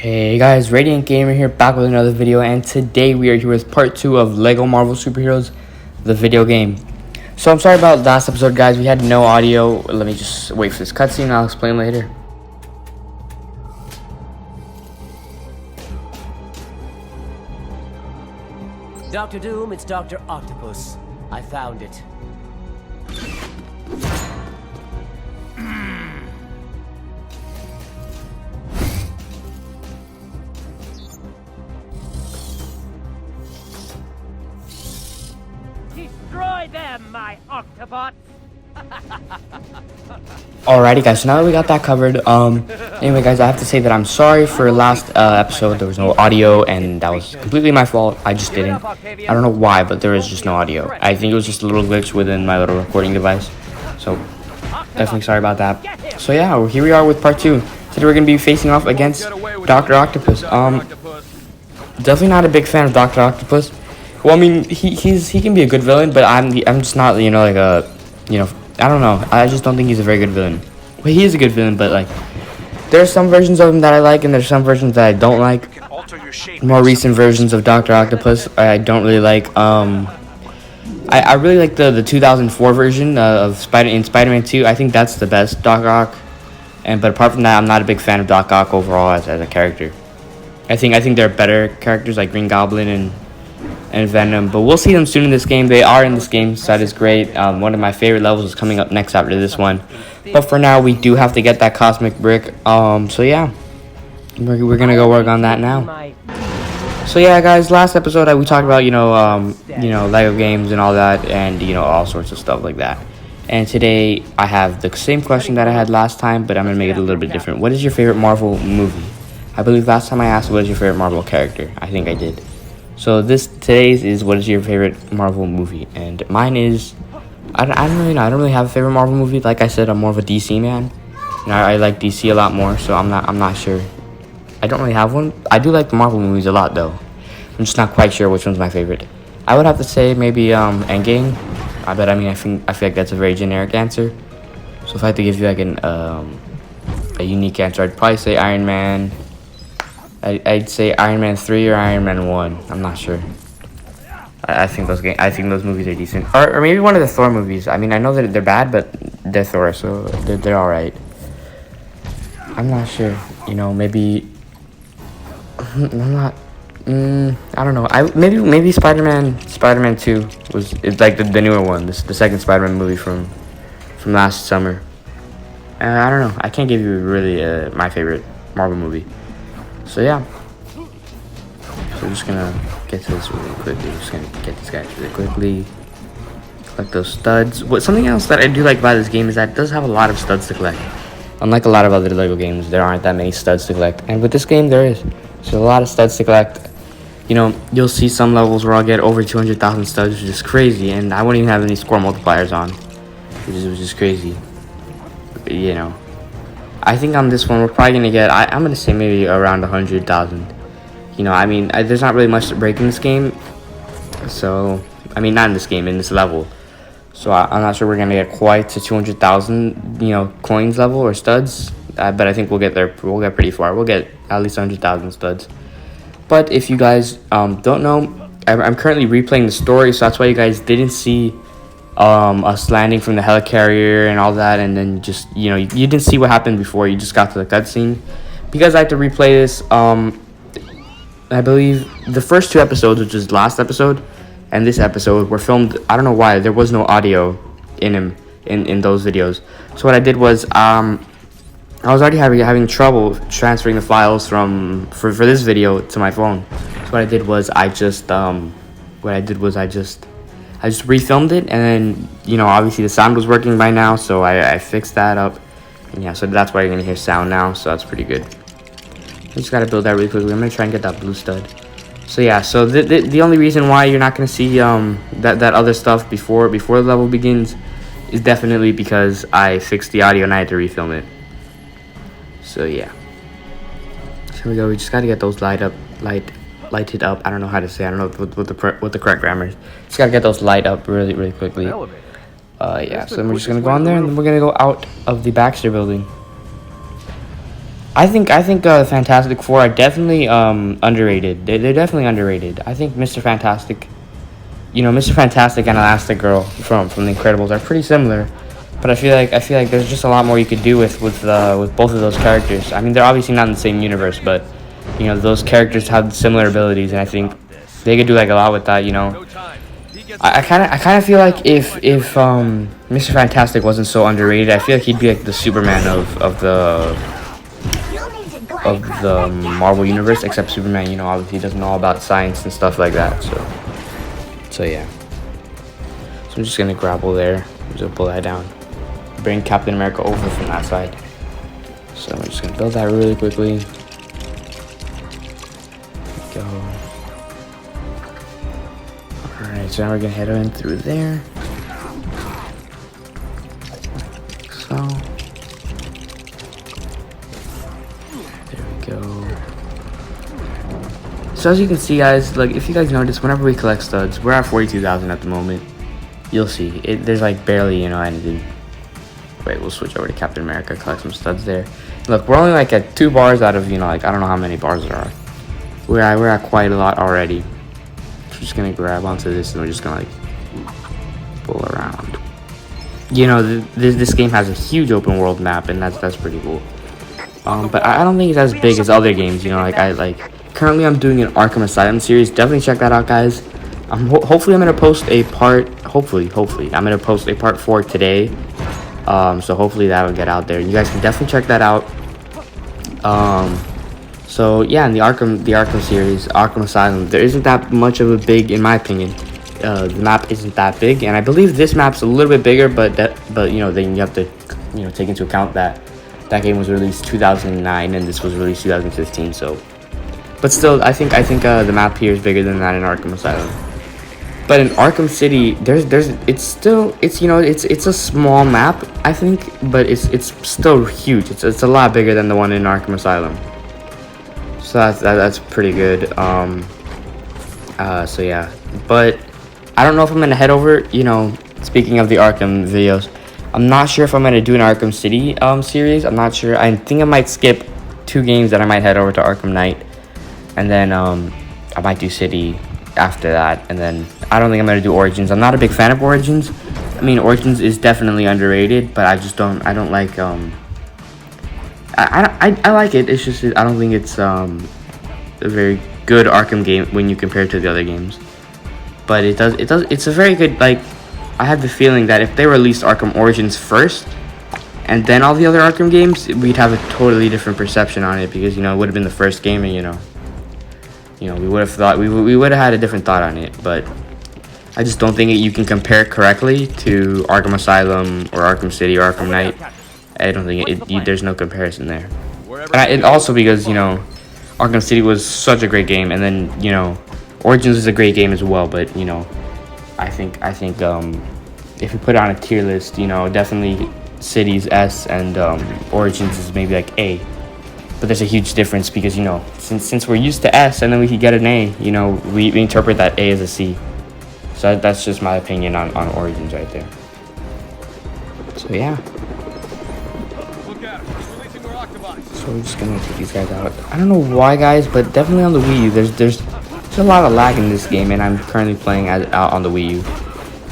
Hey guys, Radiant Gamer here, back with another video, and today we are here with part 2 of LEGO Marvel Superheroes, the video game. So I'm sorry about last episode, guys. We had no audio. Let me just wait for this cutscene. I'll explain later. Dr. Doom, it's Dr. Octopus. I found it. Destroy them, my Octobots! Alrighty guys, so now that we got that covered, anyway guys, I have to say that I'm sorry for last episode. There was no audio, and that was completely my fault. I just didn't. I don't know why, but there was just no audio. I think it was just a little glitch within my little recording device. So, definitely sorry about that. So yeah, well, here we are with part 2. Today we're going to be facing off against Dr. Octopus. Definitely not a big fan of Dr. Octopus. Well, I mean, he can be a good villain, but I'm just not, like a, I don't know. I just don't think he's a very good villain. Well, he is a good villain, but like, there are some versions of him that I like, and there's some versions that I don't like. More recent versions of Dr. Octopus, I don't really like. I really like the 2004 version of Spider-Man 2. I think that's the best Doc Ock. But apart from that, I'm not a big fan of Doc Ock overall as a character. I think there are better characters like Green Goblin and Venom, but we'll see them soon in this game. They are in this game, so that is great. One of my favorite levels is coming up next after this one, but for now we do have to get that cosmic brick. So yeah, we're gonna go work on that now. So yeah guys, last episode we talked about Lego games and all that, and all sorts of stuff like that. And today I have the same question that I had last time, but I'm gonna make it a little bit different. What is your favorite Marvel movie? I believe last time I asked what is your favorite Marvel character. I think I did. So today's is what is your favorite Marvel movie, and mine is I don't really know. I don't really have a favorite Marvel movie. Like I said, I'm more of a DC man, and I like DC a lot more. So I'm not sure. I don't really have one. I do like the Marvel movies a lot though. I'm just not quite sure which one's my favorite. I would have to say maybe Endgame. I feel like that's a very generic answer. So if I had to give you like a unique answer, I'd probably say Iron Man. I'd say Iron Man 3 or Iron Man 1. I'm not sure. I think those movies are decent. Or maybe one of the Thor movies. I mean, I know that they're bad, but they're Thor, so they're all right. I'm not sure. Maybe I'm not. I don't know. Maybe Spider-Man 2 was like the newer one. The second Spider-Man movie from last summer. I don't know. I can't give you really my favorite Marvel movie. So yeah, so we're just gonna get to this really quickly. We're just gonna get these guys really quickly. Collect those studs. Something else that I do like about this game is that it does have a lot of studs to collect. Unlike a lot of other LEGO games, there aren't that many studs to collect. And with this game, there is. So a lot of studs to collect. You'll see some levels where I'll get over 200,000 studs, which is crazy. And I won't even have any score multipliers on, which is crazy. I think on this one, we're probably going to get, I'm going to say maybe around 100,000. There's not really much to break in this game. So, not in this game, in this level. So, I'm not sure we're going to get quite to 200,000, coins level or studs. But I think we'll get there. We'll get pretty far. We'll get at least 100,000 studs. But if you guys don't know, I'm currently replaying the story. So, that's why you guys didn't see us landing from the helicarrier and all that, and then just you didn't see what happened before. You just got to the cutscene because I had to replay this. I believe the first 2 episodes, which is last episode and this episode, were filmed. I don't know why there was no audio in those videos. So what I did was I was already having trouble transferring the files for this video to my phone. So what I did was I just refilmed it, and then obviously the sound was working by now, so I fixed that up. And yeah, so that's why you're gonna hear sound now, so that's pretty good. I just gotta build that really quickly. I'm gonna try and get that blue stud. So yeah, so the only reason why you're not gonna see that other stuff before the level begins is definitely because I fixed the audio and I had to refilm it. So yeah, so here we go. We just gotta get those lighted up. I don't know how to say. I don't know what the correct grammar is. Just gotta get those light up really quickly. Yeah. So then we're just gonna go on there, and then we're gonna go out of the Baxter building. I think Fantastic Four are definitely underrated. They're definitely underrated. I think Mr. Fantastic, Mr. Fantastic and Elastigirl from The Incredibles are pretty similar, but I feel like there's just a lot more you could do with both of those characters. I mean, they're obviously not in the same universe, but those characters have similar abilities, and I think they could do like a lot with that. I kind of feel like if Mr. Fantastic wasn't so underrated, I feel like he'd be like the Superman of the Marvel universe, except Superman, obviously doesn't know all about science and stuff like that. So yeah. So I'm just gonna grapple there. I'm just gonna pull that down. Bring Captain America over from that side. So I'm just gonna build that really quickly. Go. Alright, so now we're gonna head in through there. So there we go. So as you can see, guys, like if you guys notice, whenever we collect studs, we're at 42,000 at the moment. You'll see there's like barely anything. Wait, we'll switch over to Captain America, collect some studs there. Look, we're only like at 2 bars out of like I don't know how many bars there are. We're at quite a lot already. I'm just gonna grab onto this and we're just gonna like pull around. This game has a huge open world map, and that's pretty cool. But I don't think it's as big as other games. Currently I'm doing an Arkham Asylum series. Definitely check that out, guys. Hopefully I'm gonna post a part. Hopefully I'm gonna post a part 4 today. So hopefully that will get out there. You guys can definitely check that out. So yeah, in the Arkham series, Arkham Asylum, there isn't that much of a big, in my opinion. The map isn't that big, and I believe this map's a little bit bigger. But then you have to take into account that game was released 2009 and this was released 2015. So, but still, I think the map here is bigger than that in Arkham Asylum. But in Arkham City, it's a small map, I think, but it's still huge. It's a lot bigger than the one in Arkham Asylum. So that's pretty good. So yeah, but I don't know if I'm gonna head over. Speaking of the Arkham videos, I'm not sure if I'm gonna do an Arkham City series. I'm not sure. I think I might skip 2 games, that I might head over to Arkham Knight, and then I might do City after that, and then I don't think I'm gonna do Origins. I'm not a big fan of Origins. I mean, Origins is definitely underrated, but I don't like I like it. It's just I don't think it's a very good Arkham game when you compare it to the other games. But it's a very good, like, I have the feeling that if they released Arkham Origins first and then all the other Arkham games, we'd have a totally different perception on it, because it would have been the first game, and we would have thought we would have had a different thought on it. But I just don't think you can compare it correctly to Arkham Asylum or Arkham City or Arkham Knight. I don't think there's no comparison there. And also because Arkham City was such a great game, and then Origins is a great game as well. But I think if we put it on a tier list, definitely City's S, and Origins is maybe like A. But there's a huge difference because since we're used to S and then we could get an A, we interpret that A as a C. So that's just my opinion on Origins right there. So yeah. So we're just gonna take these guys out. I don't know why, guys, but definitely on the Wii U, there's a lot of lag in this game, and I'm currently playing out on the Wii U.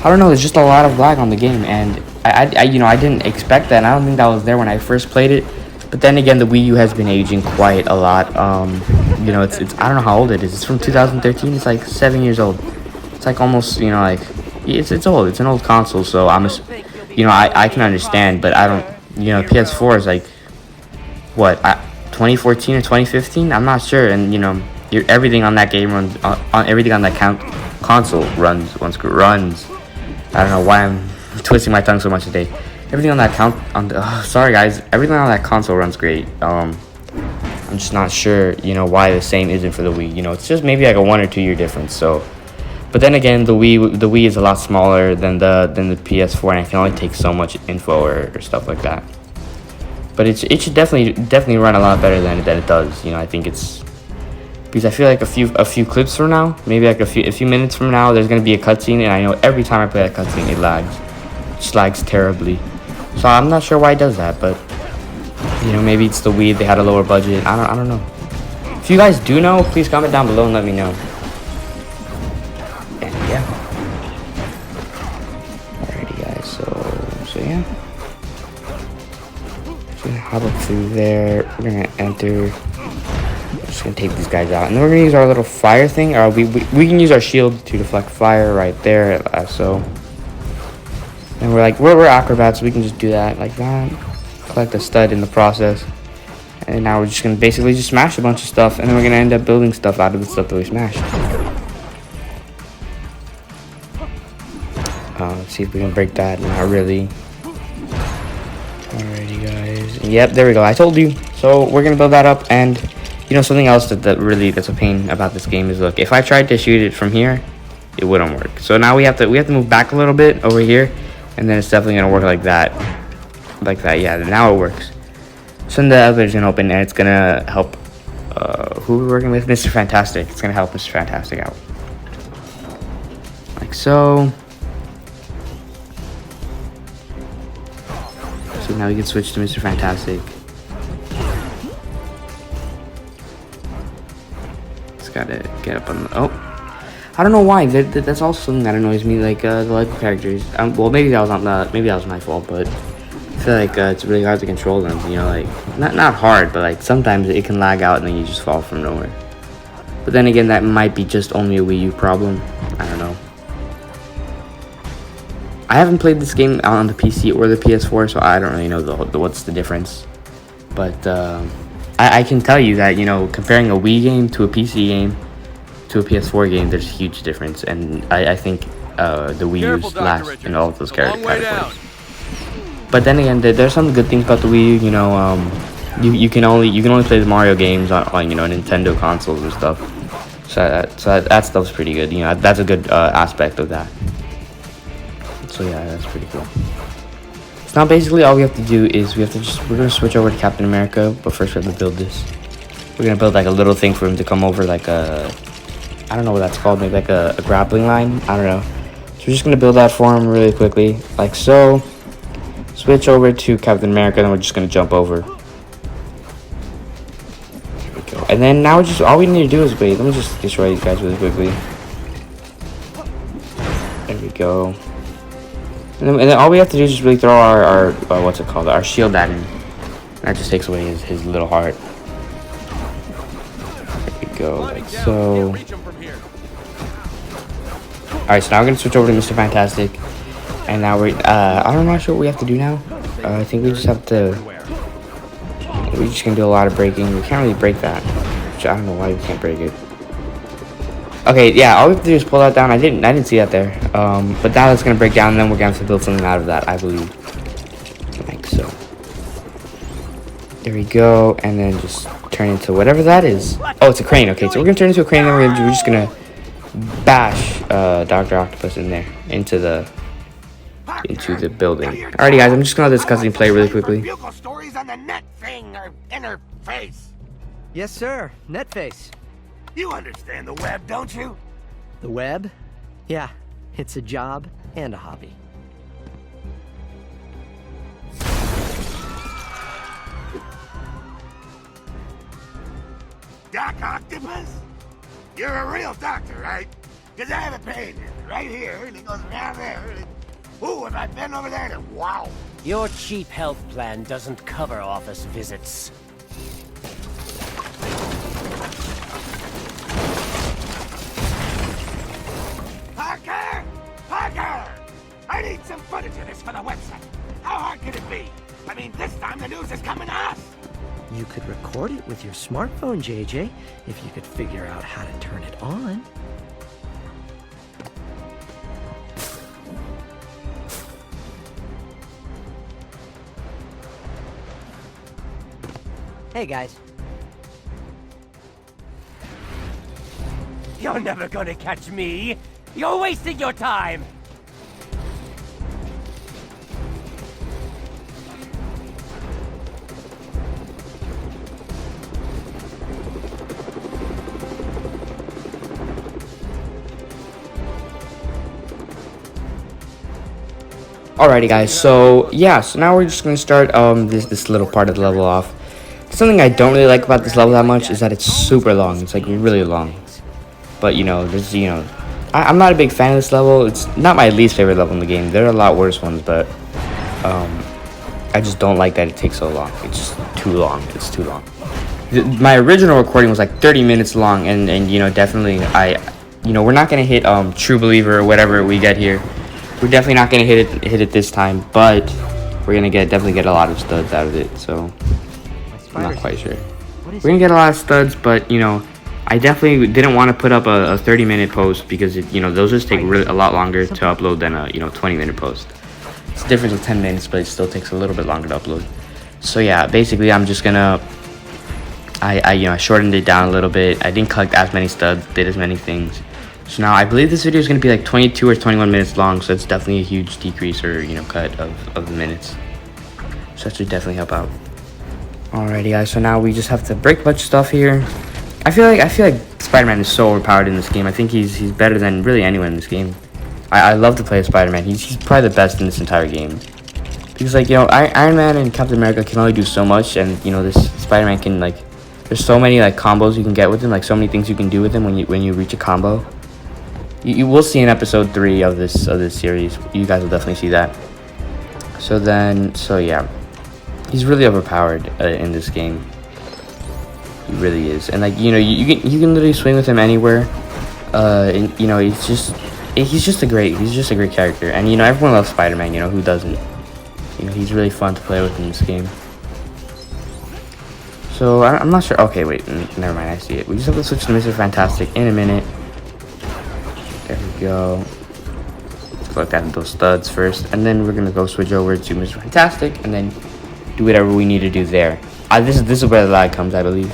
I don't know, there's just a lot of lag on the game, and I didn't expect that. And I don't think that was there when I first played it. But then again, the Wii U has been aging quite a lot. It's I don't know how old it is. It's from 2013. It's like 7 years old. It's like almost it's old. It's an old console, so I can understand, but I don't. PS4 is like what 2014 or 2015. I'm not sure, and everything on that game runs on everything on that console runs. I don't know why I'm twisting my tongue so much today. Everything on that sorry guys, everything on that console runs great. I'm just not sure, why the same isn't for the Wii. It's just maybe like a 1 or 2 year difference. So, but then again, the Wii is a lot smaller than the PS4, and it can only take so much info or stuff like that. But it should definitely run a lot better than it does. I think it's because I feel like a few clips from now, maybe like a few minutes from now, there's gonna be a cutscene, and I know every time I play that cutscene, it lags. It just lags terribly. So I'm not sure why it does that, but You know, maybe it's the weed. They had a lower budget. I don't know. If you guys do know, please comment down below and let me know. And yeah. Alrighty, guys. So yeah. Just gonna hop up through there. We're gonna enter. Just gonna take these guys out, and then we're gonna use our little fire thing. Or we can use our shield to deflect fire right there. So. And we're acrobats, so we can just do that like that. Collect a stud in the process. And now we're just gonna basically just smash a bunch of stuff, and then we're gonna end up building stuff out of the stuff that we smashed. Let's see if we can break that. Not really. Alrighty, guys. Yep, there we go. I told you. So we're gonna build that up, and you know something else that's a pain about this game is, look, if I tried to shoot it from here, it wouldn't work. So now we have to move back a little bit over here, and then it's definitely gonna work like that. Like that, yeah. Now it works. So then the elevator's gonna open, and it's gonna help. Who are we working with? Mr. Fantastic. It's gonna help Mr. Fantastic out. Like so. So now we can switch to Mr. Fantastic. Just gotta get up on the. Oh. I don't know why. That's also something that annoys me. Like the Lego characters. Well, maybe that was my fault, but I feel like it's really hard to control them. You know, like not hard, but like sometimes it can lag out and then you just fall from nowhere. But then again, that might be just only a Wii U problem. I don't know. I haven't played this game on the PC or the PS4, so I don't really know what's the difference. But I can tell you that, you know, comparing a Wii game to a PC game to a PS4 game, there's a huge difference, and I think the Wii U's last in all of those categories. But then again, there's some good things about the Wii U. You know, you can only play the Mario games on you know, Nintendo consoles and stuff. So that stuff's pretty good. You know, that's a good aspect of that. So yeah, that's pretty cool. So now basically all we have to do is we're gonna switch over to Captain America, but first we have to build this. We're gonna build like a little thing for him to come over, like a, I don't know what that's called, maybe like a grappling line. I don't know. So we're just gonna build that for him really quickly, like so. Switch over to Captain America, then we're just gonna jump over. There we go. And then now all we need to do is wait. Let me just destroy these guys really quickly. There we go. And then all we have to do is just really throw our what's it called? Our shield at him. That just takes away his little heart. There we go, like so. Alright, so now we're gonna switch over to Mr. Fantastic. And now I'm not sure what we have to do now. I think we just have to. We're just gonna do a lot of breaking. We can't really break that. Which I don't know why we can't break it. Okay, yeah, all we have to do is pull that down. I didn't see that there. But now it's gonna break down, and then we're gonna have to build something out of that, I believe. Like so. There we go, and then just turn into whatever that is. Oh, it's a crane. Okay, so we're gonna turn into a crane, and then we're just gonna bash Dr. Octopus in there into the building. Alrighty, guys, I'm just gonna discuss and play really quickly. Stories on the net thing or interface. Yes, sir. Netface. You understand the web, don't you? The web? Yeah, it's a job and a hobby. Doc Octopus? You're a real doctor, right? Because I have a pain right here, and it goes around there. Ooh, if I bend over there, then wow. Your cheap health plan doesn't cover office visits. Parker! Parker! I need some footage of this for the website. How hard could it be? I mean, this time the news is coming to us. You could record it with your smartphone, JJ, if you could figure out how to turn it on. Hey, guys. You're never gonna catch me! You're wasting your time! Alrighty guys, so yeah, so now we're just gonna start this little part of the level off. Something I don't really like about this level that much is that it's super long. It's like really long. But I'm not a big fan of this level. It's not my least favorite level in the game. There are a lot worse ones, but I just don't like that it takes so long. It's just too long. It's too long. My original recording was like 30 minutes long, and definitely we're not gonna hit True Believer or whatever we get here. We're definitely not gonna hit it this time, but we're gonna definitely get a lot of studs out of it. So I'm not quite sure. We're gonna get a lot of studs, but I definitely didn't want to put up a 30-minute post because those just take a lot longer to upload than a 20-minute post. It's a difference of 10 minutes, but it still takes a little bit longer to upload. So yeah, basically I'm just gonna I shortened it down a little bit. I didn't collect as many studs, did as many things. So now I believe this video is going to be like 22 or 21 minutes long, so it's definitely a huge decrease or cut of the minutes. So that should definitely help out. Alrighty guys, so now we just have to break a bunch of stuff here. I feel like Spider-Man is so overpowered in this game. I think he's better than really anyone in this game. I love to play as Spider-Man. He's probably the best in this entire game. Because Iron Man and Captain America can only do so much, and this Spider-Man can there's so many combos you can get with him, so many things you can do with him when you reach a combo. You will see in episode 3 of this series. You guys will definitely see that. So yeah, he's really overpowered in this game. He really is, and you can literally swing with him anywhere. And he's just a great character, and everyone loves Spider-Man. Who doesn't? He's really fun to play with in this game. So I'm not sure. Okay, wait, never mind. I see it. We just have to switch to Mr. Fantastic in a minute. There we go. Let's collect out those studs first, and then we're gonna go switch over to Mr. Fantastic, and then do whatever we need to do there. This is where the lag comes, I believe.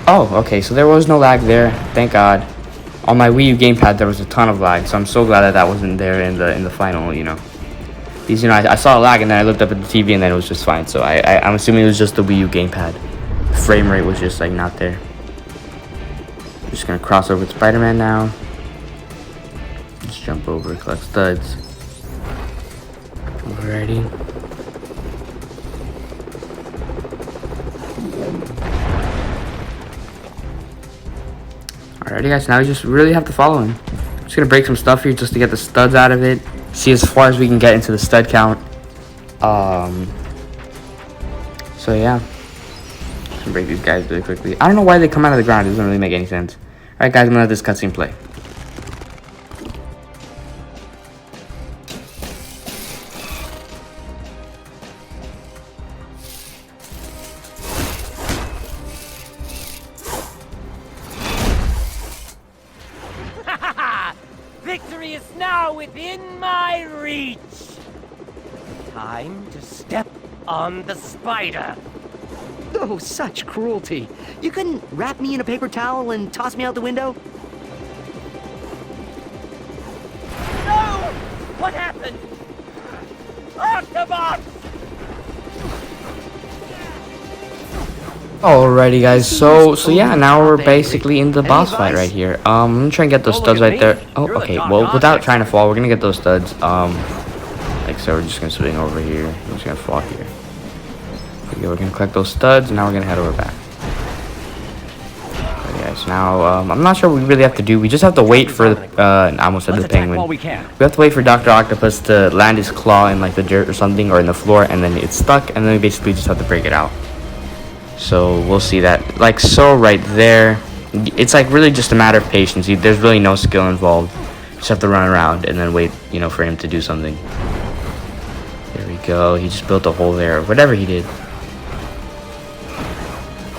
Oh, okay. So there was no lag there. Thank God. On my Wii U gamepad, there was a ton of lag, so I'm so glad that wasn't there in the final. Because I saw a lag, and then I looked up at the TV, and then it was just fine. So I'm assuming it was just the Wii U gamepad. The frame rate was just not there. Just gonna cross over to Spider-Man now. Just jump over, collect studs. Alrighty. Alrighty guys, now we just really have to follow him. I'm just gonna break some stuff here just to get the studs out of it. See as far as we can get into the stud count. So yeah. Just break these guys really quickly. I don't know why they come out of the ground. It doesn't really make any sense. Alright guys, I'm gonna let this cutscene play. Victory is now within my reach. Time to step on the spider. Oh, such cruelty. You couldn't wrap me in a paper towel and toss me out the window? No! What happened? Octopus! Alrighty guys, so yeah, now we're basically in the boss fight right here. I'm gonna try and get those studs right there. Oh, okay, well, without trying to fall, we're gonna get those studs. So we're just gonna swing over here. We're just gonna fall here. Okay, we're gonna collect those studs, and now we're gonna head over back. Okay, guys, now, I'm not sure what we really have to do. We just have to wait for, I almost said the penguin. We have to wait for Dr. Octopus to land his claw in, the dirt or something, or in the floor, and then it's stuck, and then we basically just have to break it out. So we'll see that so right there. It's really just a matter of patience. There's really no skill involved. Just have to run around and then wait for him to do something. There we go. He just built a hole there, whatever he did.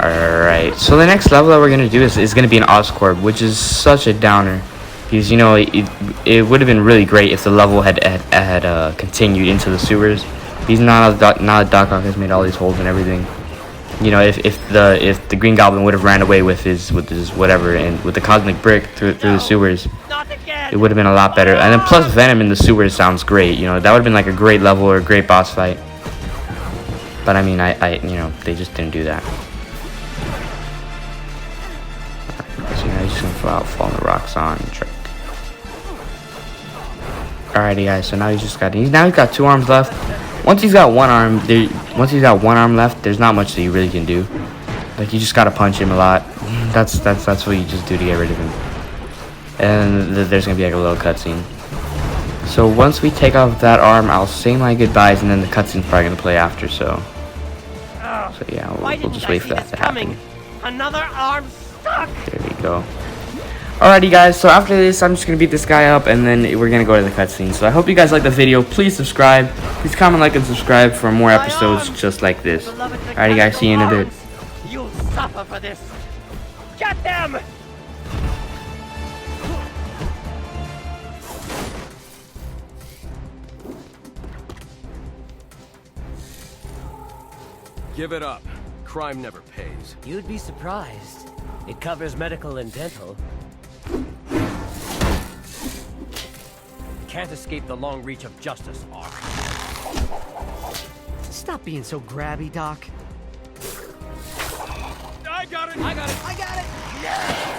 Alright, so the next level that we're gonna do is gonna be an Oscorp, which is such a downer. Because it would have been really great if the level had continued into the sewers. He's not Doc Ock has made all these holes and everything. If the Green Goblin would have ran away with his whatever and with the cosmic brick through the sewers, it would have been a lot better. And then plus Venom in the sewers sounds great. That would have been a great level or a great boss fight. But I mean, they just didn't do that. So now he's just gonna fall on the rocks on track. Alrighty, guys. So now he's got 2 arms left. Once he's got 1 arm, left, there's not much that you really can do. Like, you just gotta punch him a lot. That's what you just do to get rid of him. And there's gonna be like a little cutscene. So once we take off that arm, I'll say my goodbyes, and then the cutscene's probably gonna play after. So yeah, we'll just wait for that to happen. Another arm stuck. There we go. Alrighty, guys. So after this, I'm just gonna beat this guy up, and then we're gonna go to the cutscene. So I hope you guys like the video. Please subscribe. Please comment, like, and subscribe for more episodes just like this. Alrighty, guys. See you in a bit. You'll suffer for this. Get them! Give it up. Crime never pays. You'd be surprised. It covers medical and dental. Can't escape the long reach of justice, Ark. Stop being so grabby, Doc. I got it! I got it! Yeah!